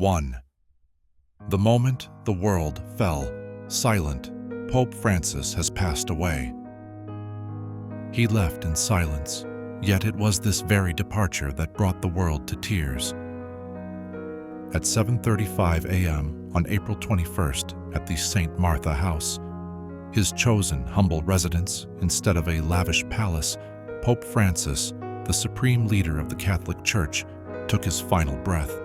1. The moment the world fell silent, Pope Francis has passed away. He left in silence, yet it was this very departure that brought the world to tears. At 7:35 a.m. on April 21st at the St. Martha House, his chosen humble residence instead of a lavish palace, Pope Francis, the supreme leader of the Catholic Church, took his final breath.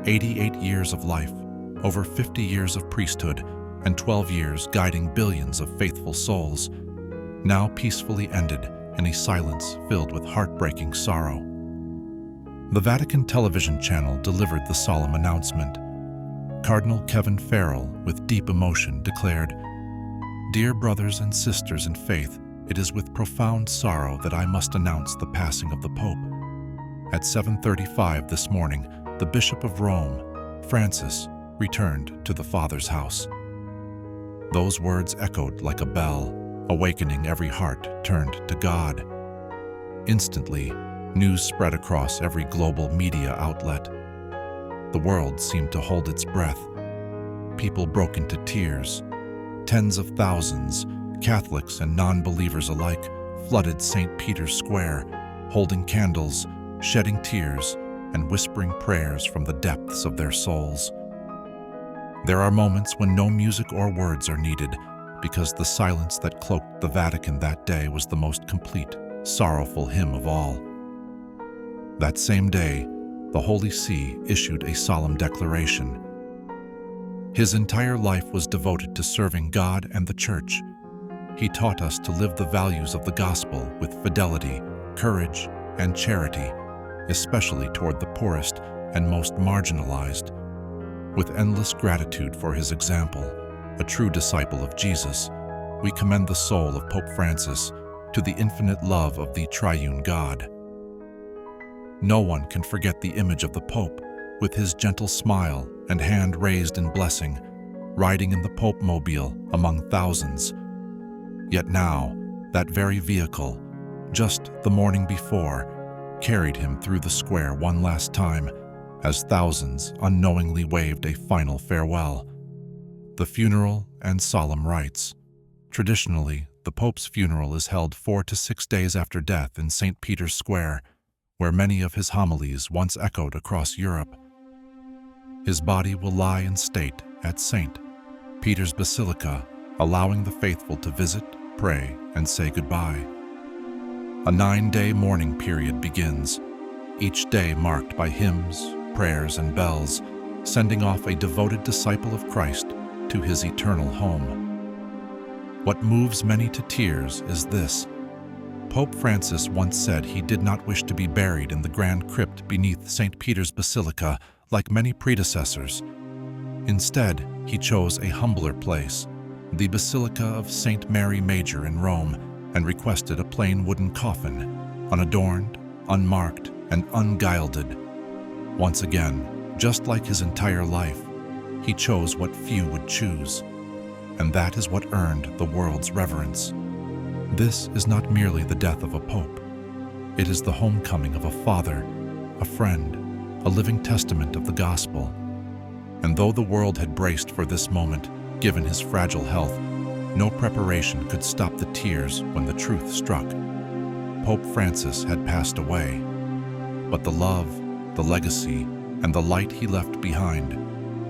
88 years of life, over 50 years of priesthood, and 12 years guiding billions of faithful souls, now peacefully ended in a silence filled with heartbreaking sorrow. The Vatican television channel delivered the solemn announcement. Cardinal Kevin Farrell, with deep emotion, declared, "Dear brothers and sisters in faith, it is with profound sorrow that I must announce the passing of the Pope. At 7:35 this morning, the Bishop of Rome, Francis, returned to the Father's house." Those words echoed like a bell, awakening every heart turned to God. Instantly, news spread across every global media outlet. The world seemed to hold its breath. People broke into tears. Tens of thousands, Catholics and non-believers alike, flooded St. Peter's Square, holding candles, shedding tears, and whispering prayers from the depths of their souls. There are moments when no music or words are needed, because the silence that cloaked the Vatican that day was the most complete, sorrowful hymn of all. That same day, the Holy See issued a solemn declaration. His entire life was devoted to serving God and the Church. He taught us to live the values of the gospel with fidelity, courage, and charity, especially toward the poorest and most marginalized. With endless gratitude for his example, a true disciple of Jesus, we commend the soul of Pope Francis to the infinite love of the triune God. No one can forget the image of the Pope, with his gentle smile and hand raised in blessing, riding in the Pope-mobile among thousands. Yet now, that very vehicle, just the morning before, carried him through the square one last time, as thousands unknowingly waved a final farewell. The funeral and solemn rites. Traditionally, the Pope's funeral is held 4 to 6 days after death in St. Peter's Square, where many of his homilies once echoed across Europe. His body will lie in state at St. Peter's Basilica, allowing the faithful to visit, pray, and say goodbye. A 9-day mourning period begins, each day marked by hymns, prayers, and bells, sending off a devoted disciple of Christ to his eternal home. What moves many to tears is this. Pope Francis once said he did not wish to be buried in the grand crypt beneath St. Peter's Basilica like many predecessors. Instead, he chose a humbler place, the Basilica of St. Mary Major in Rome, and requested a plain wooden coffin, unadorned, unmarked, and ungilded. Once again, just like his entire life, he chose what few would choose, and that is what earned the world's reverence. This is not merely the death of a pope. It is the homecoming of a father, a friend, a living testament of the gospel. And though the world had braced for this moment, given his fragile health, no preparation could stop the tears when the truth struck. Pope Francis had passed away, but the love, the legacy, and the light he left behind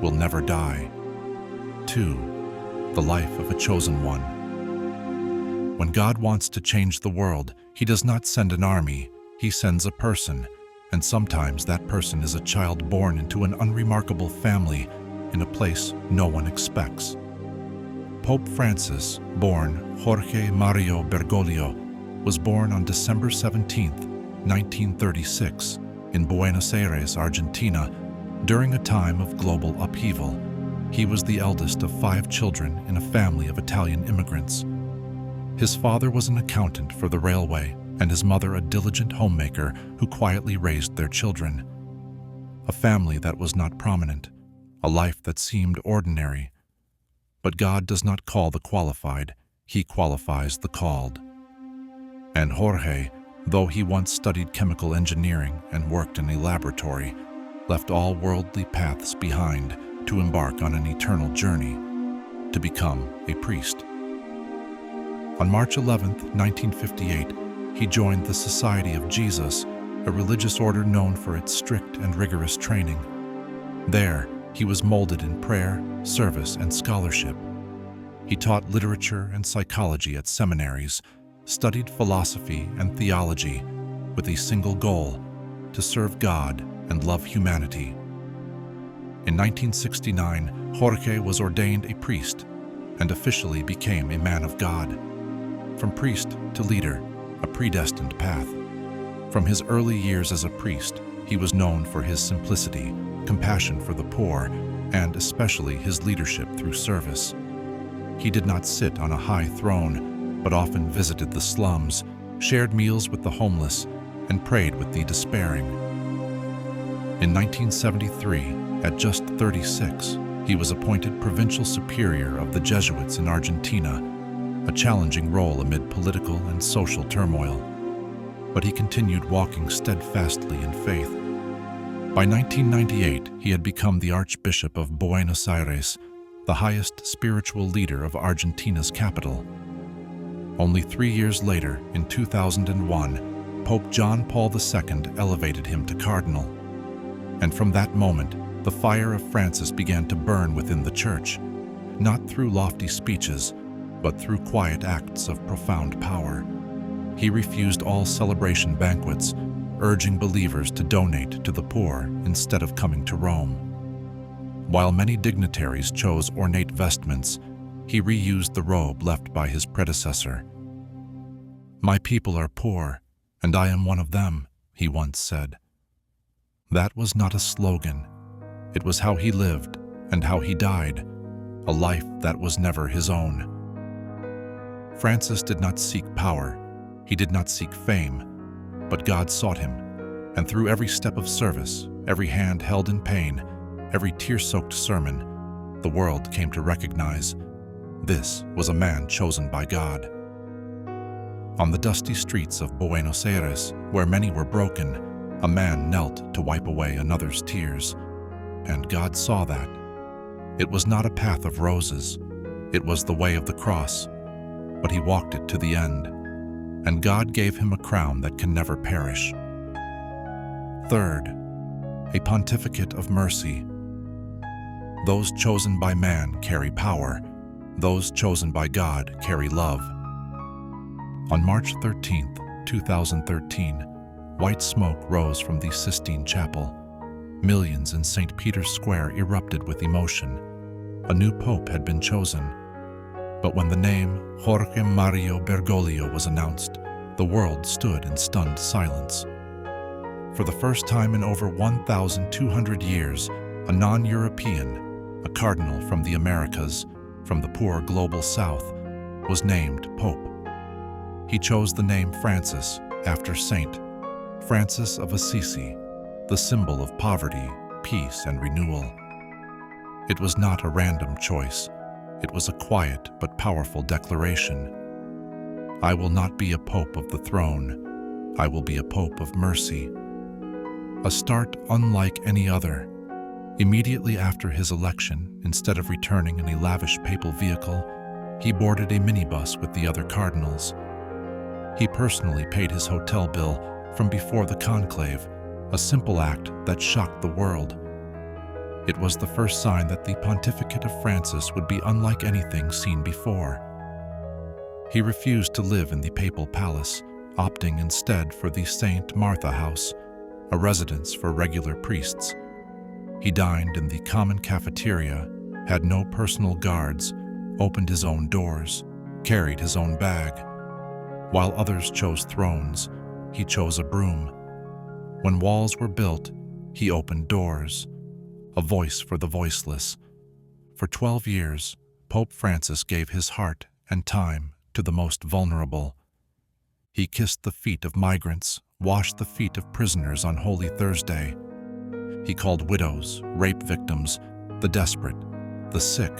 will never die. 2. The life of a chosen one. When God wants to change the world, he does not send an army, he sends a person, and sometimes that person is a child born into an unremarkable family in a place no one expects. Pope Francis, born Jorge Mario Bergoglio, was born on December 17, 1936, in Buenos Aires, Argentina, during a time of global upheaval. He was the eldest of 5 children in a family of Italian immigrants. His father was an accountant for the railway, and his mother a diligent homemaker who quietly raised their children. A family that was not prominent, a life that seemed ordinary. But God does not call the qualified, he qualifies the called. And Jorge, though he once studied chemical engineering and worked in a laboratory, left all worldly paths behind to embark on an eternal journey, to become a priest. On March 11, 1958, he joined the Society of Jesus, a religious order known for its strict and rigorous training. There, he was molded in prayer, service, and scholarship. He taught literature and psychology at seminaries, studied philosophy and theology with a single goal: to serve God and love humanity. In 1969, Jorge was ordained a priest and officially became a man of God. From priest to leader, a predestined path. From his early years as a priest, he was known for his simplicity, compassion for the poor, and especially his leadership through service. He did not sit on a high throne, but often visited the slums, shared meals with the homeless, and prayed with the despairing. In 1973, at just 36, he was appointed provincial superior of the Jesuits in Argentina, a challenging role amid political and social turmoil. But he continued walking steadfastly in faith. By 1998, he had become the Archbishop of Buenos Aires, the highest spiritual leader of Argentina's capital. Only 3 years later, in 2001, Pope John Paul II elevated him to cardinal. And from that moment, the fire of Francis began to burn within the Church, not through lofty speeches, but through quiet acts of profound power. He refused all celebration banquets, urging believers to donate to the poor instead of coming to Rome. While many dignitaries chose ornate vestments, he reused the robe left by his predecessor. "My people are poor, and I am one of them," he once said. That was not a slogan. It was how he lived and how he died, a life that was never his own. Francis did not seek power. He did not seek fame, but God sought him, and through every step of service, every hand held in pain, every tear-soaked sermon, the world came to recognize this was a man chosen by God. On the dusty streets of Buenos Aires, where many were broken, a man knelt to wipe away another's tears, and God saw that. It was not a path of roses, it was the way of the cross, but he walked it to the end, and God gave him a crown that can never perish. Third, a Pontificate of Mercy. Those chosen by man carry power. Those chosen by God carry love. On March 13, 2013, white smoke rose from the Sistine Chapel. Millions in St. Peter's Square erupted with emotion. A new pope had been chosen. But when the name Jorge Mario Bergoglio was announced, the world stood in stunned silence. For the first time in over 1,200 years, a non-European, a cardinal from the Americas, from the poor global south, was named Pope. He chose the name Francis after Saint Francis of Assisi, the symbol of poverty, peace, and renewal. It was not a random choice. It was a quiet but powerful declaration. I will not be a pope of the throne. I will be a pope of mercy. A start unlike any other. Immediately after his election, instead of returning in a lavish papal vehicle, he boarded a minibus with the other cardinals. He personally paid his hotel bill from before the conclave, a simple act that shocked the world. It was the first sign that the Pontificate of Francis would be unlike anything seen before. He refused to live in the papal palace, opting instead for the St. Martha House, a residence for regular priests. He dined in the common cafeteria, had no personal guards, opened his own doors, carried his own bag. While others chose thrones, he chose a broom. When walls were built, he opened doors, a voice for the voiceless. For 12 years, Pope Francis gave his heart and time to the most vulnerable. He kissed the feet of migrants, washed the feet of prisoners on Holy Thursday. He called widows, rape victims, the desperate, the sick,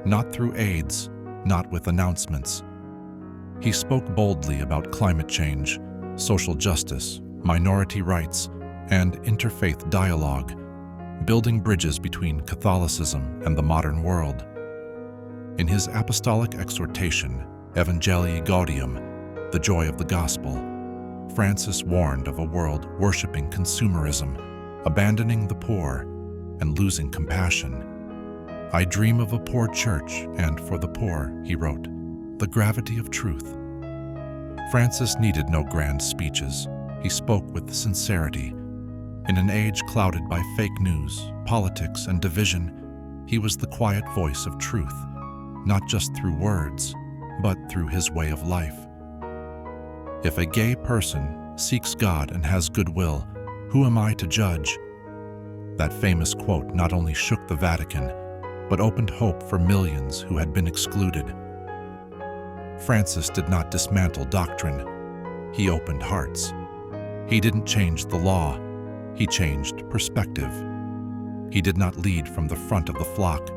not through aids, not with announcements. He spoke boldly about climate change, social justice, minority rights, and interfaith dialogue, building bridges between Catholicism and the modern world. In his apostolic exhortation, Evangelii Gaudium, the joy of the gospel, Francis warned of a world worshiping consumerism, abandoning the poor, and losing compassion. "I dream of a poor church, and for the poor," he wrote, "the gravity of truth." Francis needed no grand speeches. He spoke with sincerity. In an age clouded by fake news, politics, and division, he was the quiet voice of truth, not just through words, but through his way of life. "If a gay person seeks God and has goodwill, who am I to judge?" That famous quote not only shook the Vatican, but opened hope for millions who had been excluded. Francis did not dismantle doctrine. He opened hearts. He didn't change the law. He changed perspective. He did not lead from the front of the flock.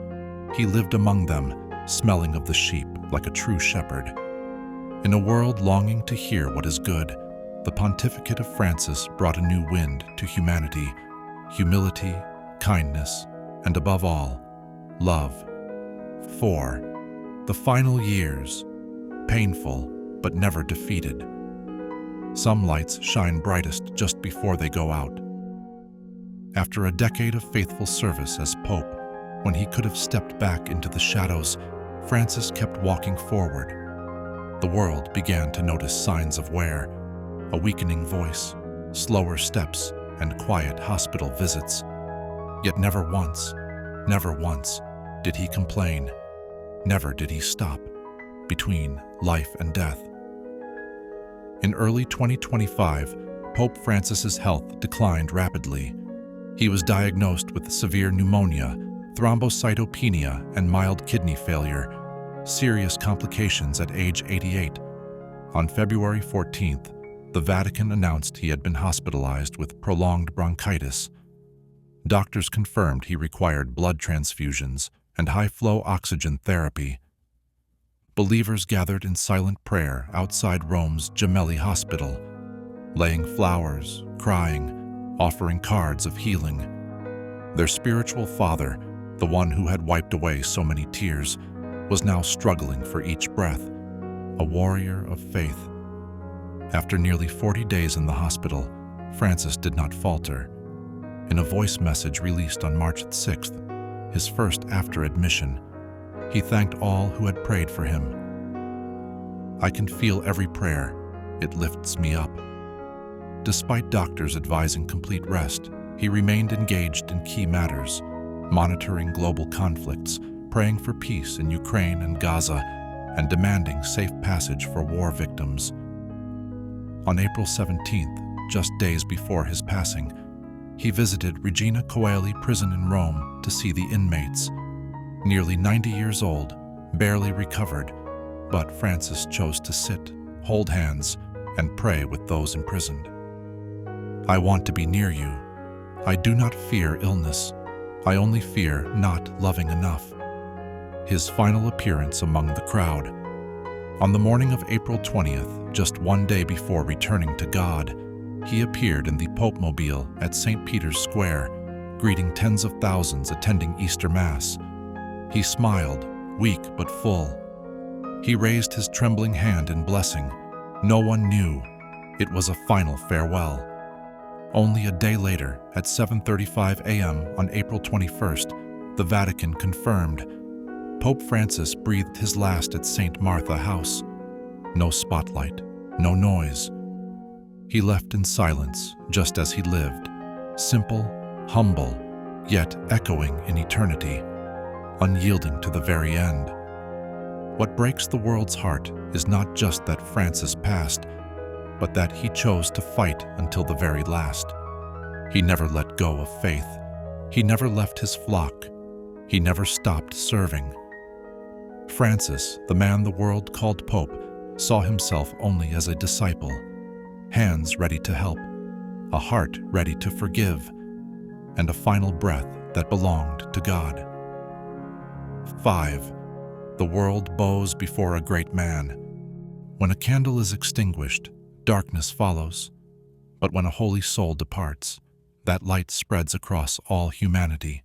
He lived among them, smelling of the sheep like a true shepherd. In a world longing to hear what is good, the Pontificate of Francis brought a new wind to humanity: humility, kindness, and above all, love. 4. The final years, painful but never defeated. Some lights shine brightest just before they go out. After a decade of faithful service as Pope, when he could have stepped back into the shadows, Francis kept walking forward. The world began to notice signs of wear: a weakening voice, slower steps, and quiet hospital visits. Yet never once did he complain. Never did he stop between life and death. In early 2025, Pope Francis's health declined rapidly. He was diagnosed with severe pneumonia, thrombocytopenia, and mild kidney failure, serious complications at age 88. On February 14th, the Vatican announced he had been hospitalized with prolonged bronchitis. Doctors confirmed he required blood transfusions and high-flow oxygen therapy. Believers gathered in silent prayer outside Rome's Gemelli Hospital, laying flowers, crying, offering cards of healing. Their spiritual father, the one who had wiped away so many tears, was now struggling for each breath, a warrior of faith. After nearly 40 days in the hospital, Francis did not falter. In a voice message released on March 6th, his first after admission, he thanked all who had prayed for him. "I can feel every prayer. It lifts me up." Despite doctors advising complete rest, he remained engaged in key matters, monitoring global conflicts, praying for peace in Ukraine and Gaza, and demanding safe passage for war victims. On April 17th, just days before his passing, he visited Regina Coeli prison in Rome to see the inmates. Nearly 90 years old, barely recovered, but Francis chose to sit, hold hands, and pray with those imprisoned. "I want to be near you. I do not fear illness. I only fear not loving enough." His final appearance among the crowd. On the morning of April 20th, just one day before returning to God, he appeared in the Pope-mobile at St. Peter's Square, greeting tens of thousands attending Easter Mass. He smiled, weak but full. He raised his trembling hand in blessing. No one knew. It was a final farewell. Only a day later, at 7:35 a.m. on April 21st, the Vatican confirmed Pope Francis breathed his last at St. Martha House. No spotlight, no noise. He left in silence, just as he lived, simple, humble, yet echoing in eternity, unyielding to the very end. What breaks the world's heart is not just that Francis passed, but that he chose to fight until the very last. He never let go of faith. He never left his flock. He never stopped serving. Francis, the man the world called Pope, saw himself only as a disciple, hands ready to help, a heart ready to forgive, and a final breath that belonged to God. 5. The world bows before a great man. When a candle is extinguished, darkness follows. But when a holy soul departs, That light spreads across all humanity.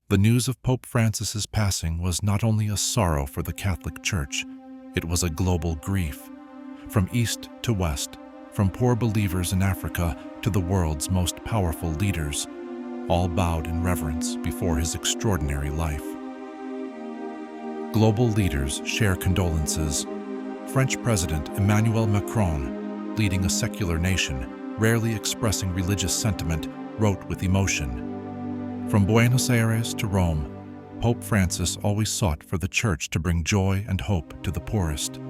The news of Pope Francis's passing was not only a sorrow for the Catholic Church, it was a global grief. From east to west, from poor believers in Africa to the world's most powerful leaders, all bowed in reverence before his extraordinary life. Global leaders share condolences. French President Emmanuel Macron, leading a secular nation, rarely expressing religious sentiment, wrote with emotion. From Buenos Aires to Rome, Pope Francis always sought for the Church to bring joy and hope to the poorest.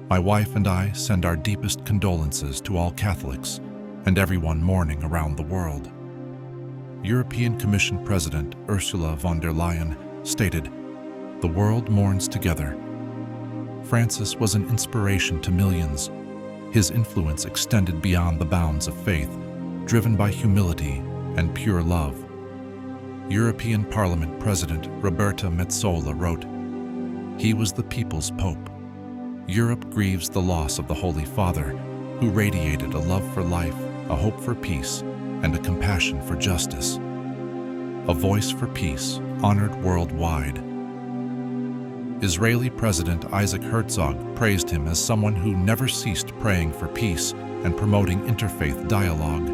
My wife and I send our deepest condolences to all Catholics and everyone mourning around the world. European Commission President Ursula von der Leyen stated, "The world mourns together." Francis was an inspiration to millions. His influence extended beyond the bounds of faith, driven by humility and pure love. European Parliament President Roberta Metsola wrote, "He was the people's pope." Europe grieves the loss of the Holy Father, who radiated a love for life, a hope for peace, and a compassion for justice. A voice for peace, honored worldwide. Israeli President Isaac Herzog praised him as someone who never ceased praying for peace and promoting interfaith dialogue.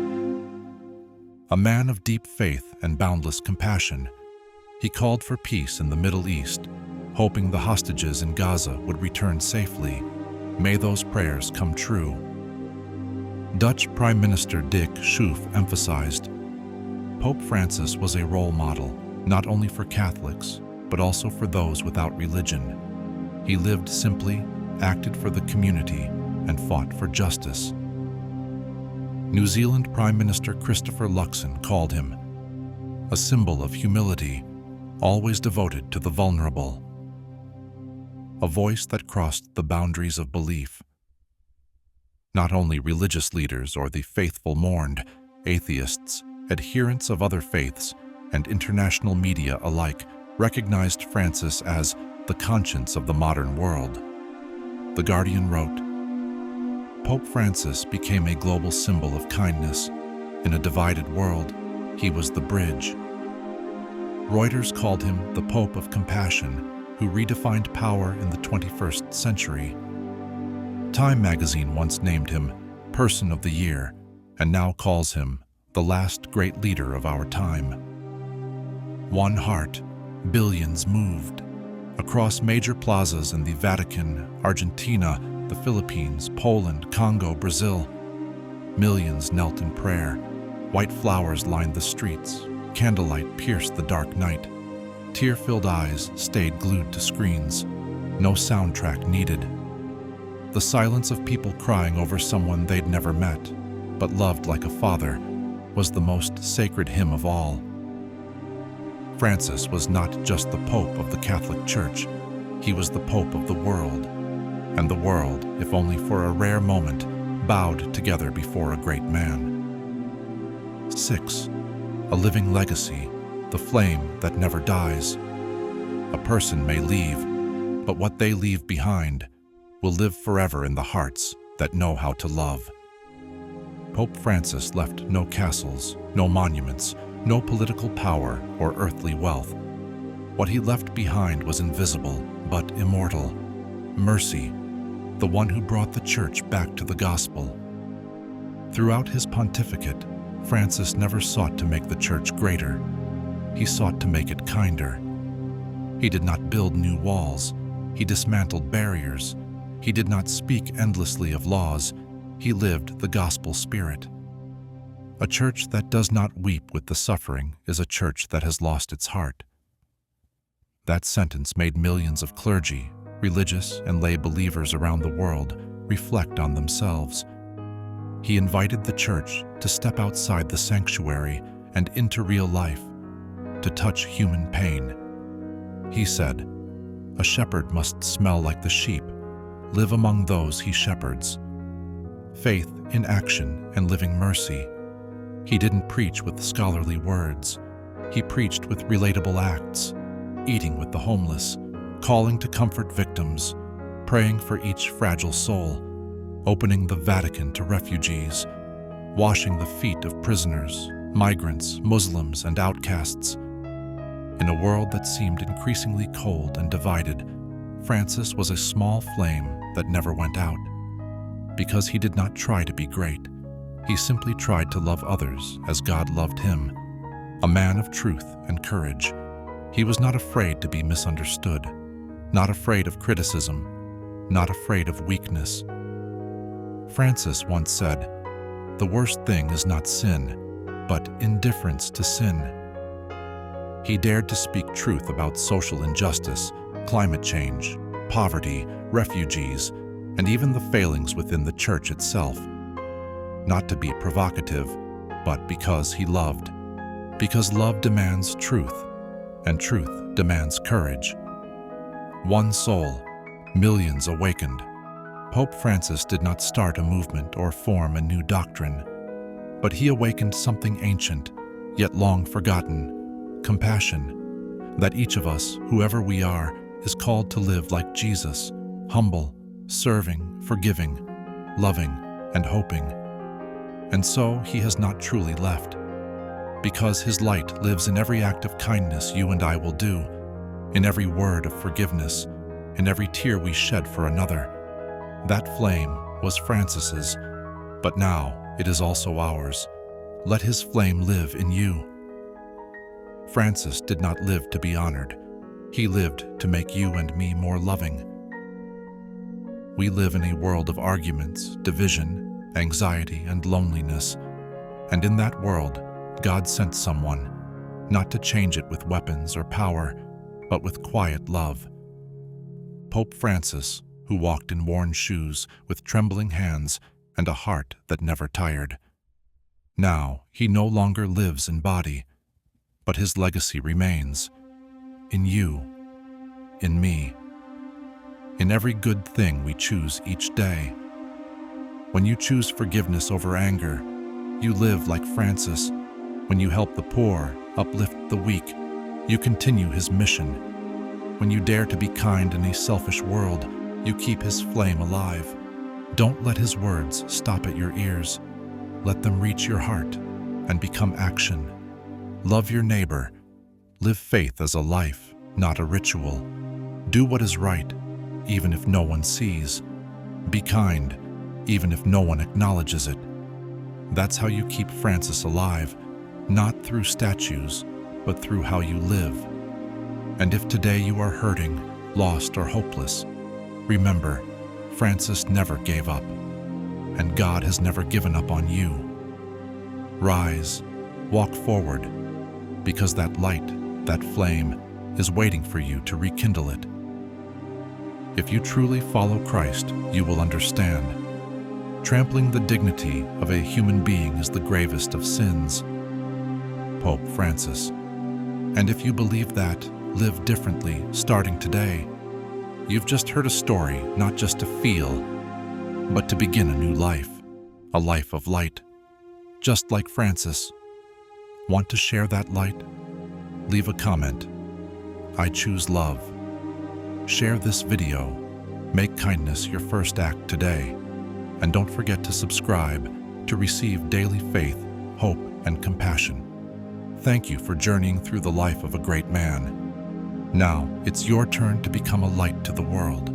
A man of deep faith and boundless compassion, he called for peace in the Middle East, hoping the hostages in Gaza would return safely. May those prayers come true. Dutch Prime Minister Dick Schoof emphasized, Pope Francis was a role model, not only for Catholics, but also for those without religion. He lived simply, acted for the community, and fought for justice. New Zealand Prime Minister Christopher Luxon called him a symbol of humility, always devoted to the vulnerable. A voice that crossed the boundaries of belief. Not only religious leaders or the faithful mourned, atheists, adherents of other faiths, and international media alike recognized Francis as the conscience of the modern world. The Guardian wrote, Pope Francis became a global symbol of kindness. In a divided world, he was the bridge. Reuters called him the Pope of Compassion, who redefined power in the 21st century. Time magazine once named him Person of the Year, and now calls him the last great leader of our time. One heart, billions moved. Across major plazas in the Vatican, Argentina, the Philippines, Poland, Congo, Brazil, millions knelt in prayer. White flowers lined the streets. Candlelight pierced the dark night. Tear-filled eyes stayed glued to screens. No soundtrack needed. The silence of people crying over someone they'd never met, but loved like a father, was the most sacred hymn of all. Francis was not just the Pope of the Catholic Church, he was the Pope of the world. And the world, if only for a rare moment, bowed together before a great man. 6. A living legacy, the flame that never dies. A person may leave, but what they leave behind will live forever in the hearts that know how to love. Pope Francis left no castles, no monuments, no political power or earthly wealth. What he left behind was invisible, but immortal. Mercy, the one who brought the Church back to the gospel. Throughout his pontificate, Francis never sought to make the Church greater. He sought to make it kinder. He did not build new walls. He dismantled barriers. He did not speak endlessly of laws. He lived the gospel spirit. A church that does not weep with the suffering is a church that has lost its heart. That sentence made millions of clergy, religious and lay believers around the world reflect on themselves. He invited the church to step outside the sanctuary and into real life, to touch human pain. He said, "A shepherd must smell like the sheep, live among those he shepherds." Faith in action and living mercy. He didn't preach with scholarly words. He preached with relatable acts, eating with the homeless, calling to comfort victims, praying for each fragile soul, opening the Vatican to refugees, washing the feet of prisoners, migrants, Muslims, and outcasts. In a world that seemed increasingly cold and divided, Francis was a small flame that never went out. Because he did not try to be great, he simply tried to love others as God loved him. A man of truth and courage, he was not afraid to be misunderstood, not afraid of criticism, not afraid of weakness. Francis once said, "The worst thing is not sin, but indifference to sin." He dared to speak truth about social injustice, climate change, poverty, refugees, and even the failings within the church itself. Not to be provocative, but because he loved. Because love demands truth, and truth demands courage. One soul, millions awakened. Pope Francis did not start a movement or form a new doctrine, but he awakened something ancient, yet long forgotten: compassion. That each of us, whoever we are, is called to live like Jesus, humble, serving, forgiving, loving, and hoping. And so he has not truly left, because his light lives in every act of kindness you and I will do, in every word of forgiveness, in every tear we shed for another. That flame was Francis's, but now it is also ours. Let his flame live in you. Francis did not live to be honored. He lived to make you and me more loving. We live in a world of arguments, division, anxiety, and loneliness. And in that world, God sent someone, not to change it with weapons or power, but with quiet love. Pope Francis, who walked in worn shoes with trembling hands and a heart that never tired. Now he no longer lives in body, but his legacy remains in you, in me, in every good thing we choose each day. When you choose forgiveness over anger, you live like Francis. When you help the poor, uplift the weak, you continue his mission. When you dare to be kind in a selfish world, you keep his flame alive. Don't let his words stop at your ears. Let them reach your heart and become action. Love your neighbor. Live faith as a life, not a ritual. Do what is right, even if no one sees. Be kind, even if no one acknowledges it. That's how you keep Francis alive, not through statues, but through how you live. And if today you are hurting, lost, or hopeless, remember, Francis never gave up, and God has never given up on you. Rise, walk forward, because that light, that flame, is waiting for you to rekindle it. If you truly follow Christ, you will understand. Trampling the dignity of a human being is the gravest of sins. Pope Francis. And if you believe that, live differently, starting today. You've just heard a story, not just to feel, but to begin a new life, a life of light, just like Francis. Want to share that light? Leave a comment. I choose love. Share this video. Make kindness your first act today. And don't forget to subscribe to receive daily faith, hope, and compassion. Thank you for journeying through the life of a great man. Now, it's your turn to become a light to the world.